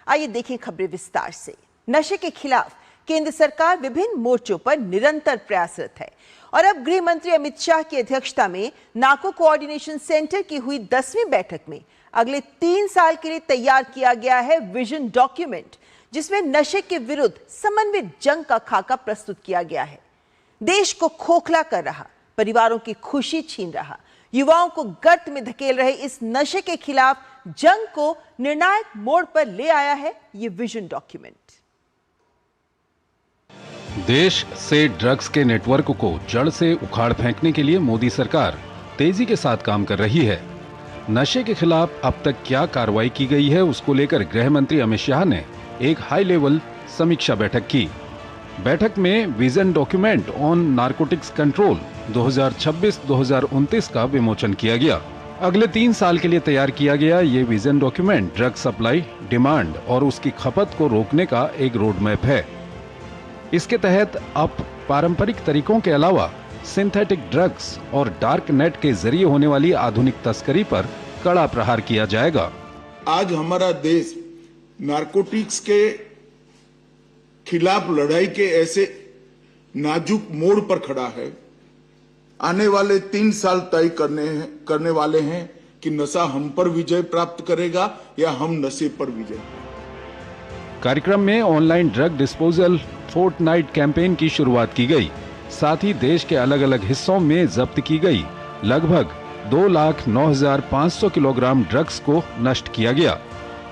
आइए देखें खबरें विस्तार से। नशे के खिलाफ केंद्र सरकार विभिन्न मोर्चों पर निरंतर प्रयासरत है और अब गृह मंत्री अमित शाह की अध्यक्षता में नार्को कोऑर्डिनेशन सेंटर की हुई 10वीं बैठक में अगले 3 साल के लिए तैयार किया गया है विजन डॉक्यूमेंट, जिसमें नशे के विरुद्ध समन्वित जंग का खाका प्रस्तुत किया गया है। देश को खोखला कर रहा, परिवारों की खुशी छीन रहा, युवाओं को गर्त में धकेल रहे इस नशे के खिलाफ जंग को निर्णायक मोड़ पर ले आया है ये विजन डॉक्यूमेंट। देश से ड्रग्स के नेटवर्क को जड़ से उखाड़ फेंकने के लिए मोदी सरकार तेजी के साथ काम कर रही है। नशे के खिलाफ अब तक क्या कार्रवाई की गई है, उसको लेकर गृह मंत्री अमित शाह ने एक हाई लेवल समीक्षा बैठक की। बैठक में vision document on narcotics control 2026-2029 का विमोचन किया गया। अगले 3 साल के लिए तैयार किया गया ये vision document drug supply, demand और उसकी खपत को रोकने का एक रोड मैप है। इसके तहत अब पारंपरिक तरीकों के अलावा सिंथेटिक ड्रग्स और डार्क नेट के जरिए होने वाली आधुनिक तस्करी पर कड़ा प्रहार किया जाएगा। आज हमारा देश नारकोटिक्स के खिलाफ लड़ाई के ऐसे नाजुक मोड़ पर खड़ा है। आने वाले 3 साल तय करने वाले हैं कि नशा हम पर विजय प्राप्त करेगा या हम नशे पर विजय। कार्यक्रम में online drug disposal fortnight campaign की शुरुआत की गई। साथ ही देश के अलग अलग हिस्सों में जब्त की गई लगभग 2,09,500 किलोग्राम ड्रग्स को नष्ट किया गया,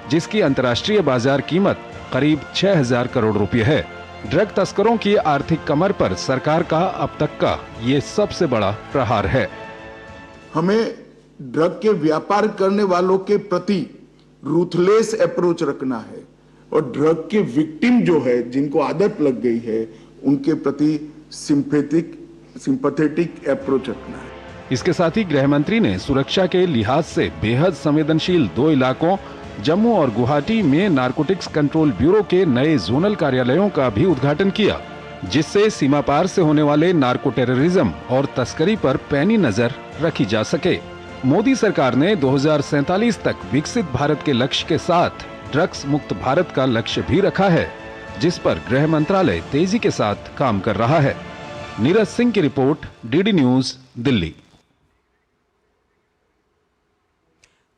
जिसकी अंतर्राष्ट्रीय बाजार कीमत करीब 6,000 करोड़ रुपए है। ड्रग तस्करों की आर्थिक कमर पर सरकार का अब तक का ये सबसे बड़ा प्रहार है। हमें ड्रग के व्यापार करने वालों के प्रति रूथलेस अप्रोच रखना है और ड्रग के विक्टिम जो है, जिनको आदत लग गई है, उनके प्रति सिंपैथेटिक अप्रोच रखना है। इसके साथ ही गृह मंत्री ने सुरक्षा के लिहाज से बेहद संवेदनशील 2 इलाकों जम्मू और गुवाहाटी में नारकोटिक्स कंट्रोल ब्यूरो के नए जोनल कार्यालयों का भी उद्घाटन किया, जिससे सीमा पार से होने वाले नार्को टेररिज्म और तस्करी पर पैनी नजर रखी जा सके। मोदी सरकार ने 2047 तक विकसित भारत के लक्ष्य के साथ ड्रग्स मुक्त भारत का लक्ष्य भी रखा है, जिस पर गृह मंत्रालय तेजी के साथ काम कर रहा है। नीरज सिंह की रिपोर्ट, डीडी न्यूज, दिल्ली।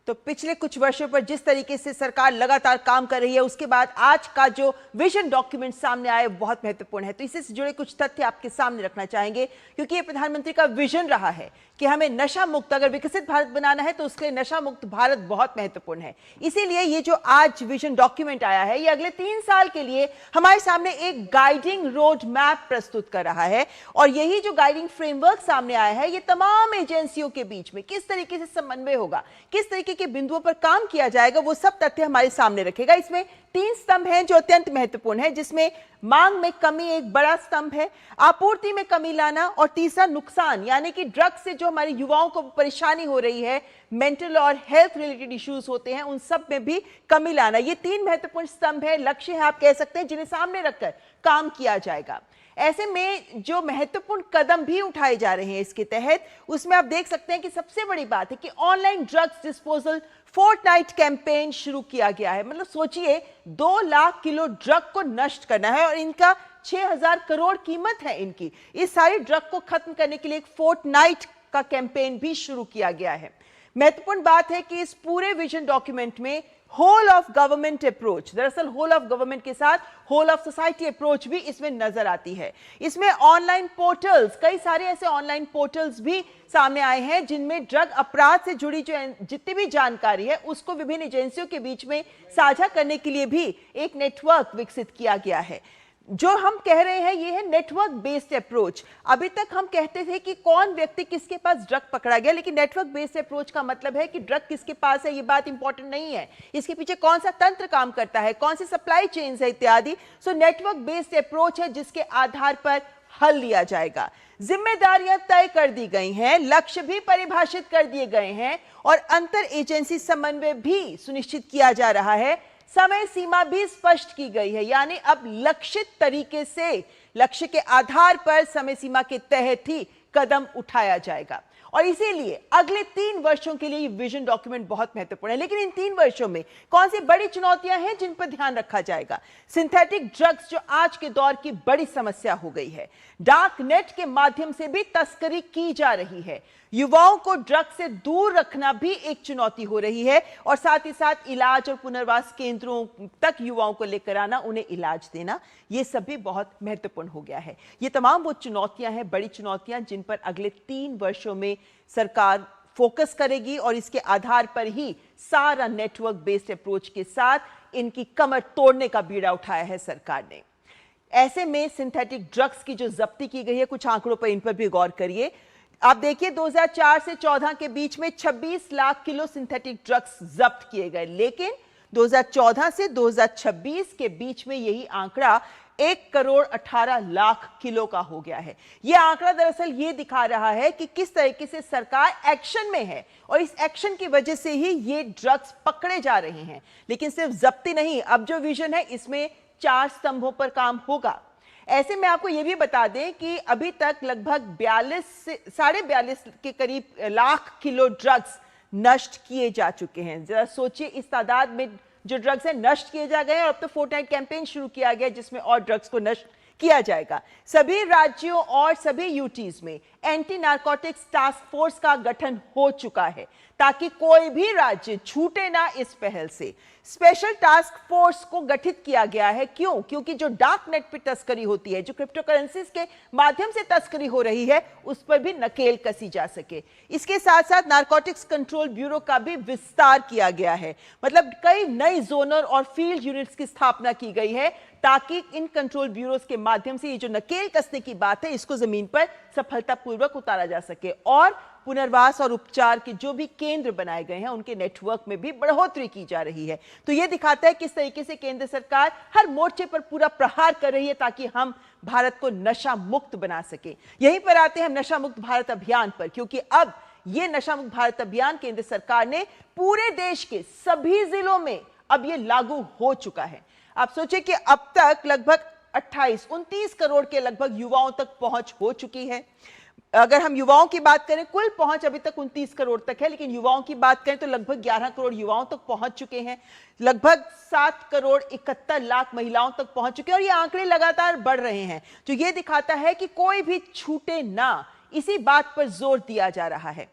तो पिछले कुछ वर्षों पर जिस तरीके से सरकार लगातार काम कर रही है, उसके बाद आज का जो विजन डॉक्यूमेंट सामने आया बहुत महत्वपूर्ण है। तो इससे जुड़े कुछ तथ्य आपके सामने रखना चाहेंगे, क्योंकि ये प्रधानमंत्री का विजन रहा है कि हमें नशा मुक्त, अगर विकसित भारत बनाना है तो उसके लिए नशा मुक्त भारत बहुत महत्वपूर्ण है। इसीलिए ये जो आज विजन डॉक्यूमेंट आया है, ये अगले 3 साल के लिए हमारे सामने एक गाइडिंग रोड मैप प्रस्तुत कर रहा है। और यही जो गाइडिंग फ्रेमवर्क सामने आया है, ये तमाम एजेंसियों के बीच में किस तरीके से समन्वय होगा, किस तरीके के बिंदुओं पर काम किया जाएगा, वो सब तथ्य हमारे सामने रखेगा। इसमें 3 स्तंभ हैं जो अत्यंत महत्वपूर्ण है, जिसमें मांग में कमी एक बड़ा स्तंभ है, आपूर्ति में कमी लाना, और तीसरा नुकसान, यानी कि ड्रग्स से जो हमारे युवाओं को परेशानी हो रही है, मेंटल और हेल्थ रिलेटेड इश्यूज होते हैं, उन सब में भी कमी लाना। ये 3 महत्वपूर्ण स्तंभ है, लक्ष्य है आप कह सकते हैं, जिन्हें सामने रखकर काम किया जाएगा। ऐसे में जो महत्वपूर्ण कदम भी उठाए जा रहे हैं इसके तहत, उसमें आप देख सकते हैं कि सबसे बड़ी बात है कि online drugs disposal fortnight campaign शुरू किया गया है। मतलब सोचिए, 2 लाख किलो ड्रग को नष्ट करना है और इनका 6,000 करोड़ कीमत है इनकी। इस सारी ड्रग को खत्म करने के लिए एक फोर्टनाइट का कैंपेन भी शुरू किया गया है। महत्वपूर्ण बात है कि इस पूरे विजन डॉक्यूमेंट में होल ऑफ गवर्नमेंट अप्रोच, दरअसल होल ऑफ गवर्नमेंट के साथ होल ऑफ सोसाइटी अप्रोच भी इसमें नजर आती है। इसमें ऑनलाइन पोर्टल्स, कई सारे ऐसे ऑनलाइन पोर्टल्स भी सामने आए हैं जिनमें ड्रग अपराध से जुड़ी जो जितनी भी जानकारी है उसको विभिन्न एजेंसियों के बीच में साझा करने के लिए भी एक नेटवर्क विकसित किया गया है। जो हम कह रहे हैं ये है नेटवर्क बेस्ड अप्रोच। अभी तक हम कहते थे कि कौन व्यक्ति किसके पास ड्रग पकड़ा गया, लेकिन नेटवर्क बेस्ड अप्रोच का मतलब है कि ड्रग किसके पास है ये बात इंपॉर्टेंट नहीं है, इसके पीछे कौन सा तंत्र काम करता है, कौन सी सप्लाई चेन्स है इत्यादि। सो नेटवर्क बेस्ड अप्रोच है जिसके आधार पर हल लिया जाएगा। जिम्मेदारियां तय कर दी गई हैं, लक्ष्य भी परिभाषित कर दिए गए हैं और अंतर एजेंसी समन्वय भी सुनिश्चित किया जा रहा है। समय सीमा भी स्पष्ट की गई है, यानी अब लक्षित तरीके से लक्ष्य के आधार पर समय सीमा के तहत ही कदम उठाया जाएगा। और इसीलिए अगले 3 वर्षों के लिए ये विजन डॉक्यूमेंट बहुत महत्वपूर्ण है। लेकिन इन 3 वर्षों में कौन सी बड़ी चुनौतियां हैं जिन पर ध्यान रखा जाएगा? सिंथेटिक ड्रग्स जो आज के दौर की बड़ी समस्या हो गई है, डार्क नेट के माध्यम से भी तस्करी की जा रही है, युवाओं को ड्रग्स से दूर रखना भी एक चुनौती हो रही है, और साथ ही साथ इलाज और पुनर्वास केंद्रों तक युवाओं को लेकर आना, उन्हें इलाज देना, ये सब भी बहुत महत्वपूर्ण हो गया है। ये तमाम वो चुनौतियां हैं, बड़ी चुनौतियां, जिन पर अगले 3 वर्षों में सरकार फोकस करेगी और इसके आधार पर ही सारा नेटवर्क बेस्ड अप्रोच के साथ इनकी कमर तोड़ने का बीड़ा उठाया है सरकार ने। ऐसे में सिंथेटिक ड्रग्स की जो जब्ती की गई है, कुछ आंकड़ों पर इन पर भी गौर करिए। आप देखिए 2004 से 14 के बीच में 26 लाख किलो सिंथेटिक ड्रग्स जब्त किए गए, लेकिन 2014 से 2026 के बीच में यही आंकड़ा 1 करोड़ 18 लाख किलो का हो गया है। यह आंकड़ा दरअसल ये दिखा रहा है कि किस तरीके से सरकार एक्शन में है और इस एक्शन की वजह से ही ये ड्रग्स पकड़े जा रहे हैं। लेकिन सिर्फ जब्ती नहीं, अब जो विजन है इसमें 4 स्तंभों पर काम होगा। ऐसे में आपको यह भी बता दें कि अभी तक लगभग 42 से 42.5 के करीब लाख किलो ड्रग्स नष्ट किए जा चुके हैं। जरा सोचिए, इस तादाद में जो ड्रग्स हैं नष्ट किए जा गए हैं, और अब तो फोर्टनाइट कैंपेन शुरू किया गया जिसमें और ड्रग्स को नष्ट किया जाएगा। सभी राज्यों और सभी यूटीज में एंटी नारकोटिक्स टास्क फोर्स का गठन हो चुका है ताकि कोई भी राज्य छूटे ना इस पहल से। स्पेशल टास्क फोर्स को गठित किया गया है। क्यों? क्योंकि जो डार्क नेट पे तस्करी होती है, जो क्रिप्टो करेंसीज के माध्यम से तस्करी हो रही है, उस पर भी नकेल कसी जा सके। इसके साथ साथ नारकोटिक्स कंट्रोल ब्यूरो का भी विस्तार किया गया है। मतलब कई नई जोनल और फील्ड यूनिट्स की स्थापना की गई है ताकि इन कंट्रोल ब्यूरोज के माध्यम से ये जो नकेल कसने की बात है, इसको जमीन पर सफलतापूर्वक उतारा जा सके। और पुनर्वास और उपचार के जो भी केंद्र बनाए गए हैं, उनके नेटवर्क में भी बढ़ोतरी की जा रही है। तो यह दिखाता है किस तरीके से केंद्र सरकार हर मोर्चे पर पूरा प्रहार कर रही है ताकि हम भारत को नशा मुक्त बना सके। यहीं पर आते हैं हम नशा मुक्त भारत अभियान पर, क्योंकि अब यह नशा मुक्त भारत अभियान केंद्र सरकार ने पूरे देश के सभी जिलों में अब यह लागू हो चुका है। आप सोचिए कि अब तक लगभग 29 करोड़ के लगभग युवाओं तक पहुंच हो चुकी है। अगर हम युवाओं की बात करें, कुल पहुंच अभी तक 29 करोड़ तक है, लेकिन युवाओं की बात करें तो लगभग 11 करोड़ युवाओं तक पहुंच चुके हैं। लगभग 7 करोड़ 71 लाख महिलाओं तक पहुंच चुके हैं और ये आंकड़े लगातार बढ़ रहे हैं, जो ये दिखाता है कि कोई भी छूटे ना, इसी बात पर जोर दिया जा रहा है।